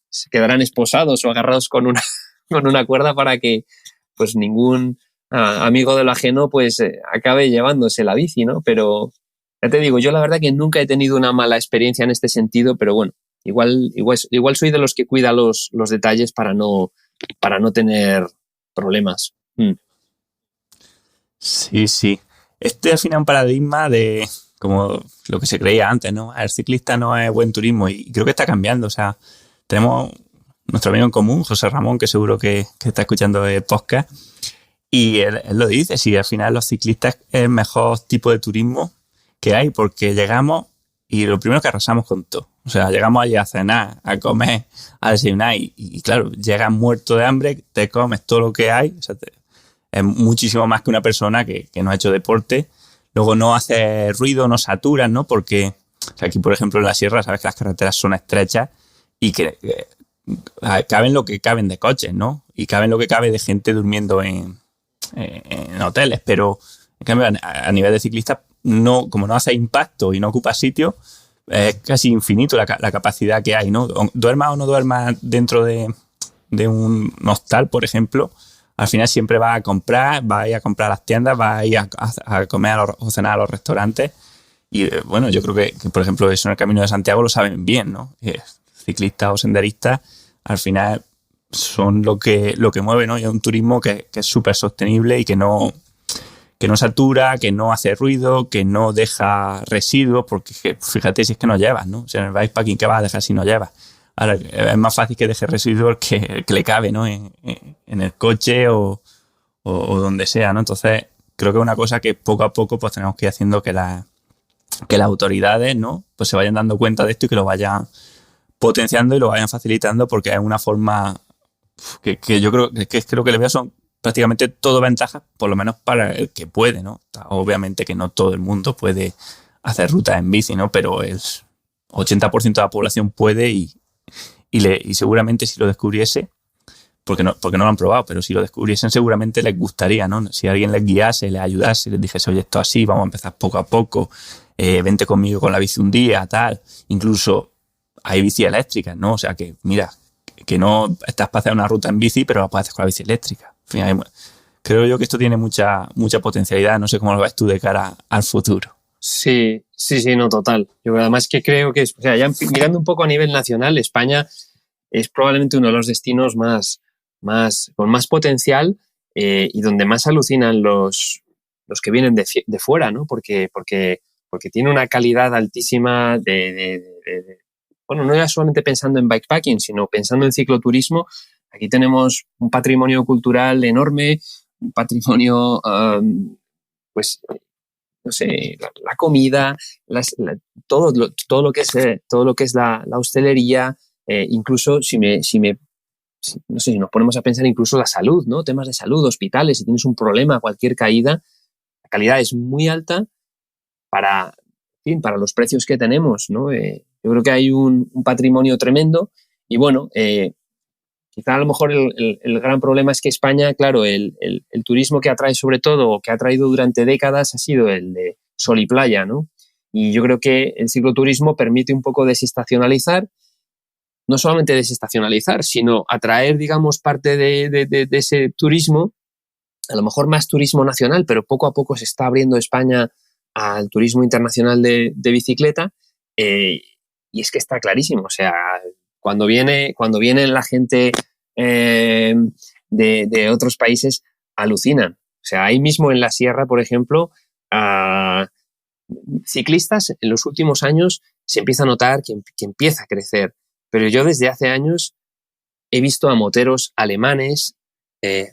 se quedarán esposados o agarrados con una, con una cuerda para que pues ningún amigo de lo ajeno pues acabe llevándose la bici, ¿no? Pero ya te digo, yo la verdad que nunca he tenido una mala experiencia en este sentido, pero bueno, igual soy de los que cuida los detalles para no tener problemas. Sí, sí. Este al final es un paradigma de como lo que se creía antes, ¿no? El ciclista no es buen turismo y creo que está cambiando. O sea, tenemos nuestro amigo en común, José Ramón, que seguro que está escuchando el podcast, y él lo dice, si al final los ciclistas es el mejor tipo de turismo que hay, porque llegamos y lo primero que arrasamos con todo. O sea, llegamos allí a cenar, a comer, a desayunar y claro, llegas muerto de hambre, te comes todo lo que hay. O sea, es muchísimo más que una persona que no ha hecho deporte. Luego no hace ruido, no saturas, ¿no? Porque o sea, aquí, por ejemplo, en la sierra, sabes que las carreteras son estrechas y que caben lo que caben de coches, ¿no? Y caben lo que cabe de gente durmiendo en hoteles. Pero, en cambio, a nivel de ciclistas, no, como no hace impacto y no ocupa sitio, es casi infinito la capacidad que hay, ¿no? Duermas o no duermas dentro de un hostal, por ejemplo, al final siempre vas a comprar, vas a ir a comprar a las tiendas, vas a ir a comer o cenar a los restaurantes. Y bueno, yo creo que, por ejemplo, eso en el Camino de Santiago lo saben bien, ¿no? Ciclistas o senderistas, al final son lo que mueve, ¿no? Y es un turismo que es súper sostenible y que no satura, que no hace ruido, que no deja residuos, porque fíjate si es que no llevas, ¿no? O sea, en el bikepacking, ¿qué vas a dejar si no llevas? Ahora, es más fácil que deje residuos que le cabe, ¿no? En el coche o donde sea, ¿no? Entonces, creo que es una cosa que poco a poco pues tenemos que ir haciendo que las autoridades, ¿no? Pues se vayan dando cuenta de esto y que lo vayan potenciando y lo vayan facilitando, porque es una forma que yo creo que les veo son prácticamente todo ventajas, por lo menos para el que puede, ¿no? Obviamente que no todo el mundo puede hacer rutas en bici, ¿no? Pero el 80% de la población puede y seguramente si lo descubriese, porque no lo han probado, pero si lo descubriesen seguramente les gustaría, ¿no? Si alguien les guiase, les ayudase, les dijese, oye, esto así, vamos a empezar poco a poco, vente conmigo con la bici un día, tal. Incluso hay bici eléctricas, ¿no? O sea que, mira, que no estás para hacer una ruta en bici, pero la puedes hacer con la bici eléctrica. En fin, creo yo que esto tiene mucha potencialidad. No sé cómo lo ves tú de cara al futuro. Sí, no, total. Yo además que creo que, o sea, ya mirando un poco a nivel nacional, España es probablemente uno de los destinos con más potencial y donde más alucinan los que vienen de fuera, ¿no? Porque tiene una calidad altísima bueno, no era solamente pensando en bikepacking, sino pensando en cicloturismo. Aquí tenemos un patrimonio cultural enorme, un patrimonio, pues, no sé, la comida, todo lo que es la hostelería, incluso no sé, si nos ponemos a pensar incluso la salud, ¿no? Temas de salud, hospitales, si tienes un problema, cualquier caída, la calidad es muy alta para los precios que tenemos, ¿no? Yo creo que hay un patrimonio tremendo y bueno, quizá a lo mejor el gran problema es que España, claro, el turismo que atrae sobre todo, o que ha traído durante décadas, ha sido el de sol y playa, ¿no? Y yo creo que el cicloturismo permite un poco desestacionalizar, no solamente desestacionalizar, sino atraer, digamos, parte de ese turismo, a lo mejor más turismo nacional, pero poco a poco se está abriendo España al turismo internacional de bicicleta, y es que está clarísimo, o sea, cuando viene la gente de otros países, alucinan. O sea, ahí mismo en la sierra, por ejemplo, ciclistas en los últimos años se empieza a notar que empieza a crecer, pero yo desde hace años he visto a moteros alemanes,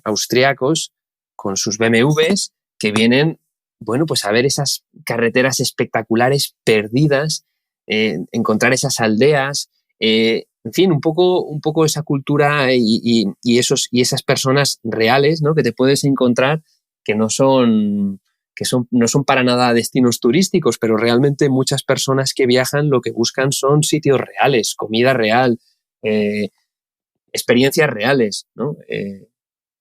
austriacos, con sus BMWs, que vienen, bueno, pues a ver esas carreteras espectaculares perdidas, encontrar esas aldeas, en fin, un poco esa cultura y esas personas reales, ¿no? Que te puedes encontrar que no son para nada destinos turísticos, pero realmente muchas personas que viajan lo que buscan son sitios reales, comida real, experiencias reales, ¿no?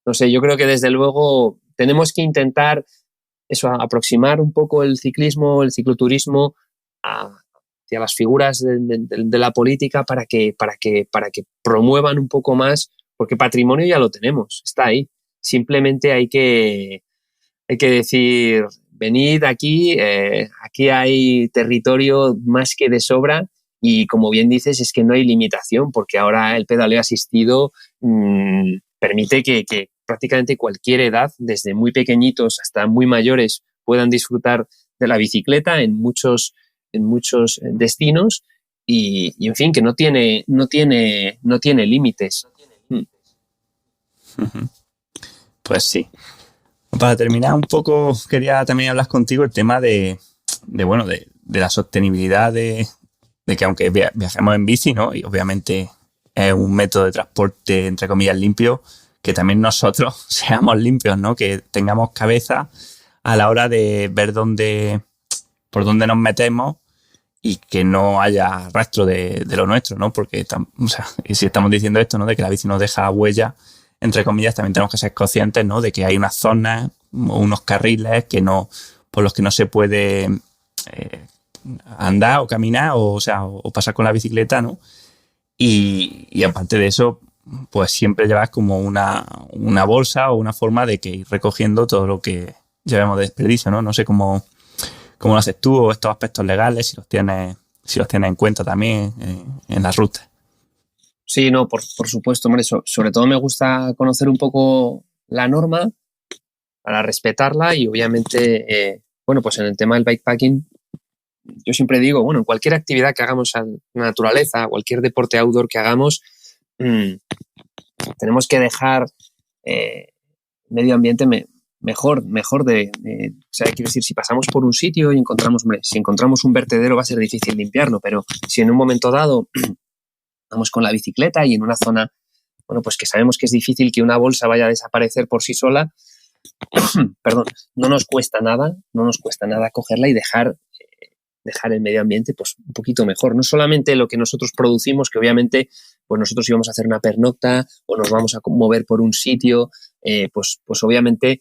No sé, yo creo que desde luego tenemos que intentar eso, aproximar un poco el ciclismo, el cicloturismo hacia las figuras de la política para que promuevan un poco más, porque patrimonio ya lo tenemos, está ahí. Simplemente hay que decir, venid aquí, aquí hay territorio más que de sobra y como bien dices, es que no hay limitación porque ahora el pedaleo asistido permite que prácticamente cualquier edad, desde muy pequeñitos hasta muy mayores, puedan disfrutar de la bicicleta en muchos destinos y en fin, que no tiene límites. Pues sí. Para terminar un poco, quería también hablar contigo el tema de la sostenibilidad de que aunque viajemos en bici, ¿no? Y obviamente es un método de transporte, entre comillas, limpio, que también nosotros seamos limpios, ¿no? Que tengamos cabeza a la hora de ver por dónde nos metemos y que no haya rastro de lo nuestro, ¿no? Porque, y si estamos diciendo esto, ¿no? De que la bici nos deja huella, entre comillas, también tenemos que ser conscientes, ¿no? De que hay unas zonas o unos carriles por los que no se puede andar o caminar o pasar con la bicicleta, ¿no? Y aparte de eso, pues siempre llevas como una bolsa o una forma de que ir recogiendo todo lo que llevemos de desperdicio, ¿no? No sé cómo lo haces tú o estos aspectos legales, si los tienes en cuenta también en la ruta. Sí, no, por supuesto, hombre, sobre todo me gusta conocer un poco la norma para respetarla y obviamente, pues en el tema del bikepacking, yo siempre digo, en cualquier actividad que hagamos en la naturaleza, cualquier deporte outdoor que hagamos, tenemos que dejar medio ambiente mejor o sea, quiero decir, si pasamos por un sitio y si encontramos un vertedero va a ser difícil limpiarlo, pero si en un momento dado vamos con la bicicleta y en una zona, pues que sabemos que es difícil que una bolsa vaya a desaparecer por sí sola, perdón, no nos cuesta nada cogerla y dejar el medio ambiente pues un poquito mejor. No solamente lo que nosotros producimos, que obviamente pues nosotros íbamos a hacer una pernocta o nos vamos a mover por un sitio, pues obviamente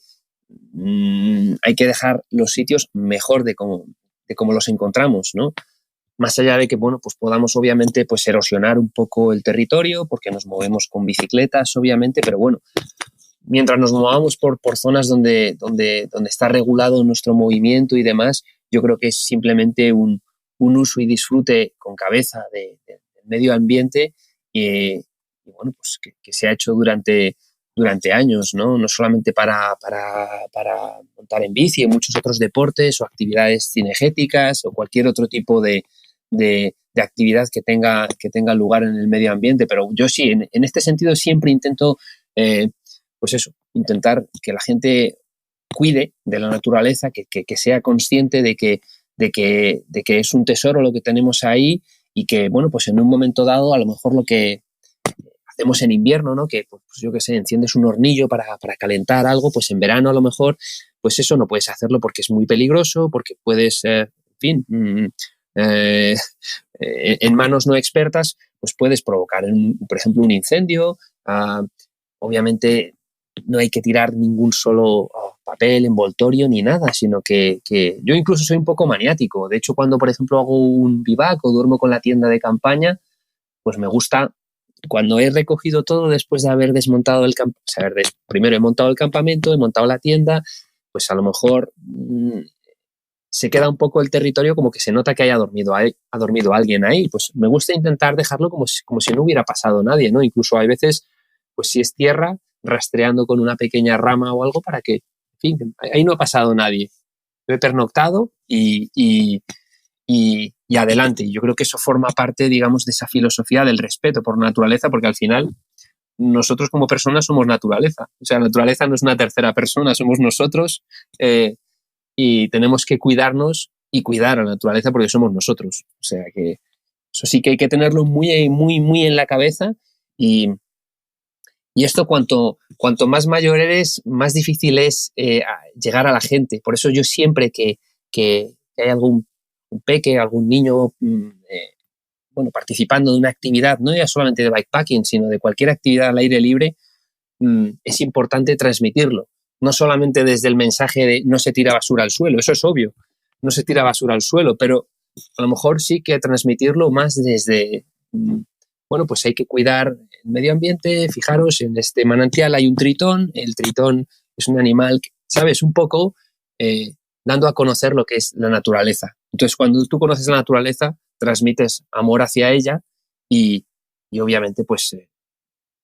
hay que dejar los sitios mejor de cómo los encontramos, ¿no? Más allá de que, pues podamos obviamente pues erosionar un poco el territorio porque nos movemos con bicicletas, obviamente, pero mientras nos movamos por zonas donde está regulado nuestro movimiento y demás, yo creo que es simplemente un uso y disfrute con cabeza del medio ambiente y pues que se ha hecho durante años, ¿no? No solamente para montar en bici, en muchos otros deportes o actividades cinegéticas o cualquier otro tipo de actividad que tenga lugar en el medio ambiente. Pero yo sí, en este sentido siempre intento pues eso, intentar que la gente cuide de la naturaleza, que sea consciente de que es un tesoro lo que tenemos ahí y que, pues en un momento dado, a lo mejor lo que hacemos en invierno, ¿no? Que, pues yo qué sé, enciendes un hornillo para calentar algo, pues en verano a lo mejor, pues eso no puedes hacerlo porque es muy peligroso, porque puedes, en fin, en manos no expertas, pues puedes provocar, por ejemplo, un incendio. Obviamente no hay que tirar ningún solo papel, envoltorio ni nada, sino que yo incluso soy un poco maniático. De hecho, cuando, por ejemplo, hago un bivac o duermo con la tienda de campaña, pues me gusta, cuando he recogido todo después de haber desmontado el campamento, o sea, primero he montado el campamento, he montado la tienda, pues a lo mejor se queda un poco el territorio como que se nota que ha dormido alguien ahí. Pues me gusta intentar dejarlo como si no hubiera pasado nadie, ¿no? Incluso hay veces, pues si es tierra, rastreando con una pequeña rama o algo para que, en fin, ahí no ha pasado nadie. Yo he pernoctado y adelante. Y yo creo que eso forma parte, digamos, de esa filosofía del respeto por naturaleza, porque al final nosotros como personas somos naturaleza. O sea, la naturaleza no es una tercera persona, somos nosotros y tenemos que cuidarnos y cuidar a la naturaleza porque somos nosotros. O sea que Eso sí que hay que tenerlo muy, muy, muy en la cabeza y esto cuanto más mayor eres, más difícil es llegar a la gente. Por eso yo siempre que hay algún peque, algún niño participando de una actividad, no ya solamente de bikepacking, sino de cualquier actividad al aire libre, es importante transmitirlo. No solamente desde el mensaje de no se tira basura al suelo, eso es obvio, no se tira basura al suelo, pero a lo mejor sí que transmitirlo más desde, pues hay que cuidar el medio ambiente. Fijaros, en este manantial hay un tritón, el tritón es un animal, ¿sabes? Un poco dando a conocer lo que es la naturaleza. Entonces, cuando tú conoces la naturaleza, transmites amor hacia ella y obviamente, pues,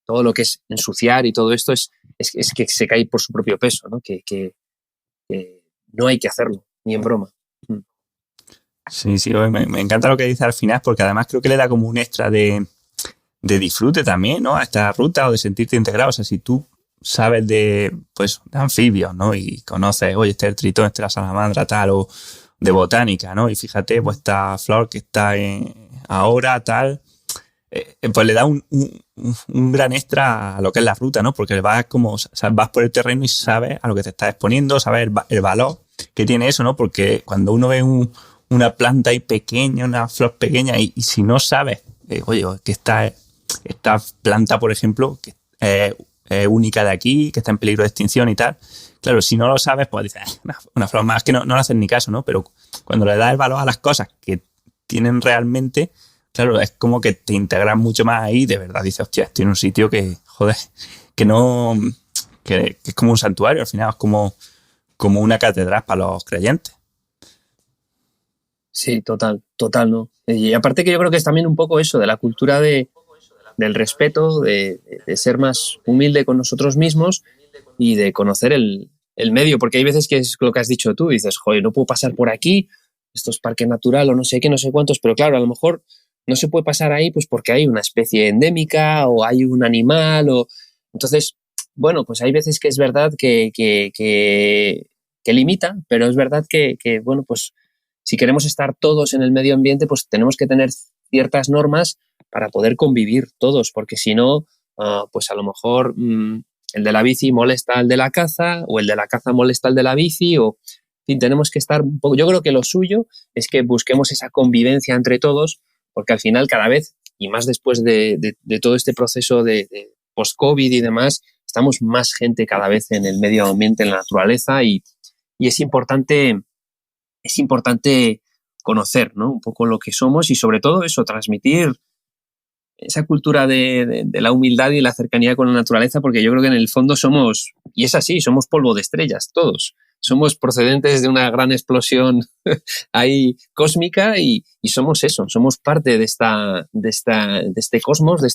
todo lo que es ensuciar y todo esto es que se cae por su propio peso, ¿no? Que no hay que hacerlo, ni en broma. Sí, me encanta lo que dice al final, porque además creo que le da como un extra de disfrute también, ¿no? A esta ruta, o de sentirte integrado. O sea, si tú sabes de anfibios, ¿no? Y conoces, oye, este es el tritón, este es la salamandra, tal, o de botánica, ¿no? Y fíjate, pues esta flor que está ahora, tal, pues le da un gran extra a lo que es la ruta, ¿no? Porque vas por el terreno y sabes a lo que te estás exponiendo, sabes el valor que tiene eso, ¿no? Porque cuando uno ve una planta ahí pequeña, una flor pequeña, y si no sabes, oye, que esta planta, por ejemplo, que es única de aquí, que está en peligro de extinción y tal, claro, si no lo sabes, pues dices, una flor más, que no le haces ni caso, ¿no? Pero cuando le das el valor a las cosas que tienen realmente, claro, es como que te integras mucho más ahí, de verdad dices, hostia, estoy en un sitio que, joder, que es como un santuario, al final es como una catedral para los creyentes. Sí, total, ¿no? Y aparte que yo creo que es también un poco eso, de la cultura del respeto, de ser más humilde con nosotros mismos y de conocer el medio, porque hay veces que es lo que has dicho tú, dices, joder, no puedo pasar por aquí, esto es parque natural o no sé qué, no sé cuántos, pero claro, a lo mejor no se puede pasar ahí pues porque hay una especie endémica o hay un animal entonces, bueno, pues hay veces que es verdad que limita, pero es verdad que bueno, pues si queremos estar todos en el medio ambiente, pues tenemos que tener ciertas normas para poder convivir todos, porque si no, pues a lo mejor el de la bici molesta al de la caza, o el de la caza molesta al de la bici, o en fin, tenemos que estar un poco. Yo creo que lo suyo es que busquemos esa convivencia entre todos, porque al final cada vez, y más después de todo este proceso de post-COVID y demás, estamos más gente cada vez en el medio ambiente, en la naturaleza, y es importante conocer, ¿no? Un poco lo que somos y sobre todo eso, transmitir esa cultura de la humildad y la cercanía con la naturaleza, porque yo creo que en el fondo somos, y es así, somos polvo de estrellas, todos. Somos procedentes de una gran explosión ahí cósmica y somos eso, somos parte de este cosmos, de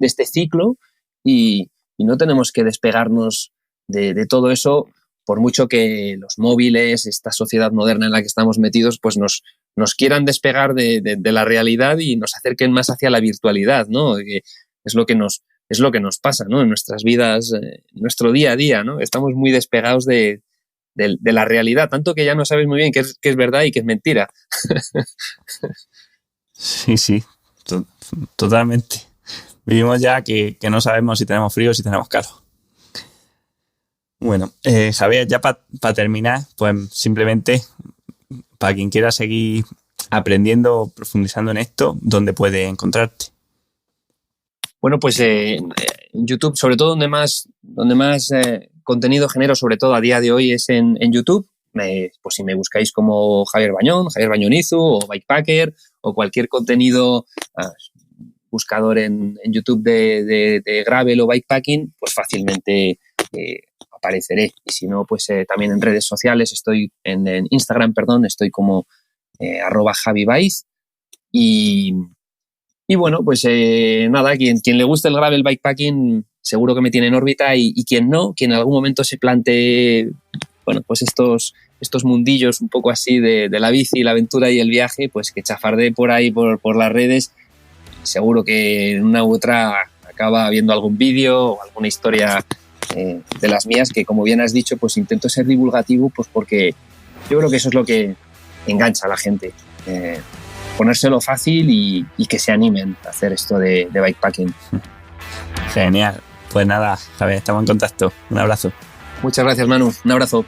este ciclo y no tenemos que despegarnos de todo eso, por mucho que los móviles, esta sociedad moderna en la que estamos metidos, pues nos quieran despegar de la realidad y nos acerquen más hacia la virtualidad, ¿no? Que es lo que nos pasa, ¿no? En nuestras vidas, en nuestro día a día, ¿no? Estamos muy despegados de la realidad, tanto que ya no sabes muy bien qué es verdad y qué es mentira. Sí, totalmente. Vivimos ya que no sabemos si tenemos frío o si tenemos calor. Bueno, Javier, ya para terminar, pues simplemente para quien quiera seguir aprendiendo, profundizando en esto, ¿dónde puede encontrarte? Bueno, pues en YouTube, sobre todo donde más contenido genero, sobre todo a día de hoy, es en YouTube. Pues si me buscáis como Javier Bañonizu o Bikepacker o cualquier contenido buscador en YouTube de gravel o bikepacking, pues fácilmente apareceré. Y si no, pues también en redes sociales, estoy en Instagram, estoy como @JaviBaiz y bueno, pues nada, quien le guste el gravel bikepacking seguro que me tiene en órbita y quien no, quien en algún momento se plantee, bueno, pues estos mundillos un poco así de la bici, la aventura y el viaje, pues que chafardee por ahí por las redes, seguro que en una u otra acaba viendo algún vídeo o alguna historia de las mías que, como bien has dicho, pues intento ser divulgativo, pues porque yo creo que eso es lo que engancha a la gente. ponérselo fácil y que se animen a hacer esto de bikepacking. Genial. Pues nada, Javier, estamos en contacto. Un abrazo. Muchas gracias, Manu. Un abrazo.